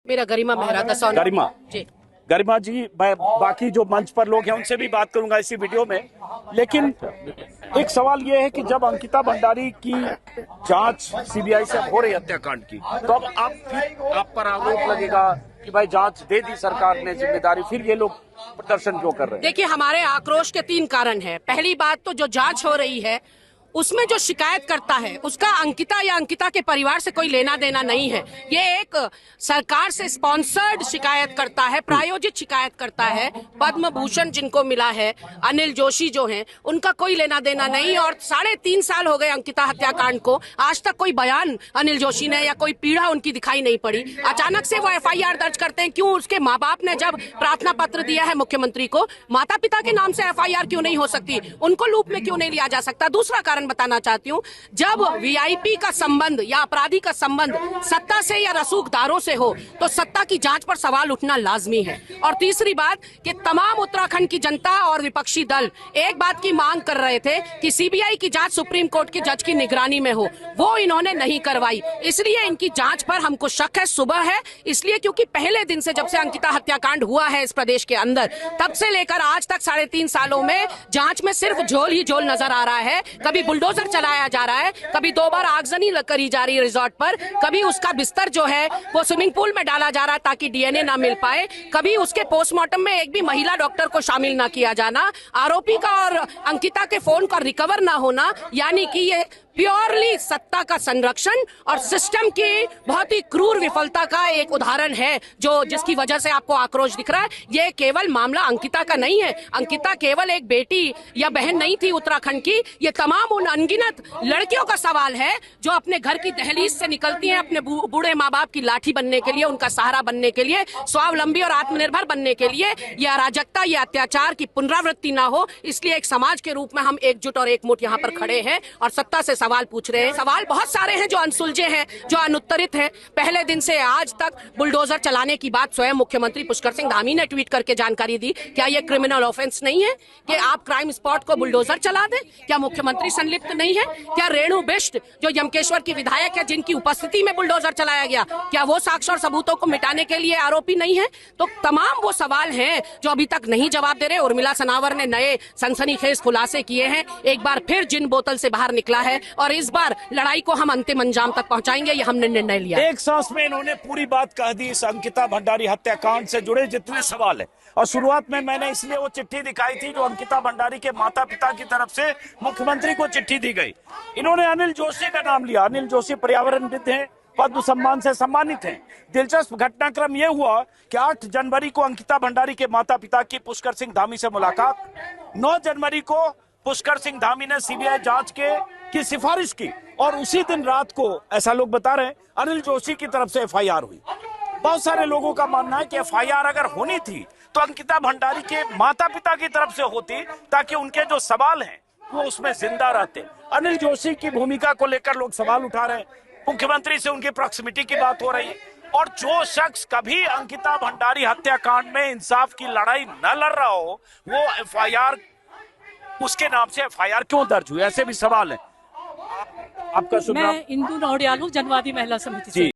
मेरा गरिमा मेहरा दसौन। गरिमा जी, गरिमा जी, मैं बाकी जो मंच पर लोग हैं उनसे भी बात करूंगा इसी वीडियो में, लेकिन एक सवाल ये है कि जब अंकिता भंडारी की जांच सीबीआई से हो रही हत्याकांड की, तो अब आप पर आरोप लगेगा कि भाई जांच दे दी सरकार ने जिम्मेदारी, फिर ये लोग प्रदर्शन क्यों कर रहे हैं? देखिए, हमारे आक्रोश के 3 कारण हैं। पहली बात तो जो जांच हो रही है उसमें जो शिकायत करता है उसका अंकिता या अंकिता के परिवार से कोई लेना देना नहीं है। ये एक सरकार से स्पॉन्सर्ड शिकायत करता है, प्रायोजित शिकायत करता है। पद्म भूषण जिनको मिला है, अनिल जोशी जो हैं, उनका कोई लेना देना नहीं। और 3.5 साल हो गए अंकिता हत्याकांड को, आज तक कोई बयान अनिल जोशी ने या कोई पीड़ा उनकी दिखाई नहीं पड़ी। अचानक से वो FIR दर्ज करते हैं। क्यों? उसके माँ बाप ने जब प्रार्थना पत्र दिया है मुख्यमंत्री को, माता पिता के नाम से FIR क्यों नहीं हो सकती? उनको लूप में क्यों नहीं लिया जा सकता? दूसरा कारण बताना चाहती हूँ, जब VIP का संबंध या अपराधी का संबंध सत्ता से या रसूखदारों से हो तो सत्ता की जांच पर सवाल उठना लाजमी है। और तीसरी बात कि तमाम उत्तराखंड की जनता और विपक्षी दल एक बात की मांग कर रहे थे कि CBI की जांच सुप्रीम कोर्ट के जज की निगरानी में हो, वो इन्होंने नहीं करवाई। इसलिए इनकी जांच पर हमको शक है। सुबह है इसलिए क्योंकि पहले दिन से, जब से अंकिता हत्याकांड हुआ है इस प्रदेश के अंदर, तब से लेकर आज तक 3.5 सालों में जांच में सिर्फ झोल ही झोल नजर आ रहा है। कभी बुलडोजर चलाया जा रहा है, कभी 2 बार आगजनी करी जा रही है रिजॉर्ट पर, कभी उसका बिस्तर जो है वो स्विमिंग पूल में डाला जा रहा है ताकि DNA ना मिल पाए, कभी उसके पोस्टमार्टम में एक भी महिला डॉक्टर को शामिल ना किया जाना, आरोपी का और अंकिता के फोन का रिकवर ना होना। यानी कि ये प्योरली सत्ता का संरक्षण और सिस्टम की बहुत ही क्रूर विफलता का एक उदाहरण है, जो जिसकी वजह से आपको आक्रोश दिख रहा है। ये केवल मामला अंकिता का नहीं है। अंकिता केवल एक बेटी या बहन नहीं थी उत्तराखंड की। ये तमाम उन अनगिनत लड़कियों का सवाल है जो अपने घर की दहलीज से निकलती हैं अपने बूढ़े माँ बाप की लाठी बनने के लिए, उनका सहारा बनने के लिए, स्वावलंबी और आत्मनिर्भर बनने के लिए। यह अराजकता, यह अत्याचार की पुनरावृत्ति ना हो, इसलिए एक समाज के रूप में हम एकजुट और एकमुठ यहाँ पर खड़े हैं और सत्ता से सवाल पूछ रहे हैं। सवाल बहुत सारे हैं जो अनसुलझे हैं, जो अनुत्तरित हैं। पहले दिन से आज तक बुलडोजर चलाने की बात स्वयं मुख्यमंत्री पुष्कर सिंह धामी ने ट्वीट करके जानकारी दी। क्या यह क्रिमिनल ऑफेंस नहीं है कि आप क्राइम स्पॉट को बुलडोजर चला दें? क्या मुख्यमंत्री संलिप्त नहीं है? क्या रेणु बिष्ट जो यमकेश्वर की विधायक है, जिनकी उपस्थिति में बुलडोजर चलाया गया, क्या वो साक्ष्य और सबूतों को मिटाने के लिए आरोपी नहीं है? तो तमाम वो सवाल हैं जो अभी तक नहीं जवाब दे रहे। उर्मिला सनावर ने नए सनसनीखेज खुलासे किए हैं। एक बार फिर जिन बोतल से बाहर निकला है और इस बार लड़ाई को हम अंतिम अंजाम तक पहुंचाएंगे, ये हमने निर्णय लिया। एक सांस में इन्होंने पूरी बात कह दी इस अंकिता भंडारी हत्याकांड से जुड़े जितने सवाल है। और शुरुआत में मैंने इसलिए वो चिट्ठी दिखाई थी जो अंकिता भंडारी के माता पिता की तरफ से मुख्यमंत्री को चिट्ठी दी गई। इन्होंने अनिल जोशी का नाम लिया। अनिल जोशी पर्यावरणविद हैं, पद्म सम्मान से सम्मानित हैं। दिलचस्प घटनाक्रम यह हुआ कि 8 जनवरी को अंकिता भंडारी के माता पिता की पुष्कर सिंह धामी से मुलाकात, 9 जनवरी को पुष्कर सिंह धामी ने CBI जांच की सिफारिश की और उसी दिन रात को, ऐसा लोग बता रहे हैं, अनिल जोशी की तरफ से FIR हुई। बहुत सारे लोगों का मानना है कि FIR अगर होनी थी तो अंकिता भंडारी के माता पिता की तरफ से होती, ताकि उनके जो सवाल हैं वो उसमें जिंदा रहते। अनिल जोशी की भूमिका को लेकर लोग सवाल उठा रहे हैं। मुख्यमंत्री से उनकी प्रॉक्सिमिटी की बात हो रही है। और जो शख्स कभी अंकिता भंडारी हत्याकांड में इंसाफ की लड़ाई न लड़ रहा हो, वो FIR, उसके नाम से FIR क्यों दर्ज हुई? ऐसे भी सवाल है। आपका शुभ नाम? मैं इंदु नौडियाल हूँ, जनवादी महिला समिति से।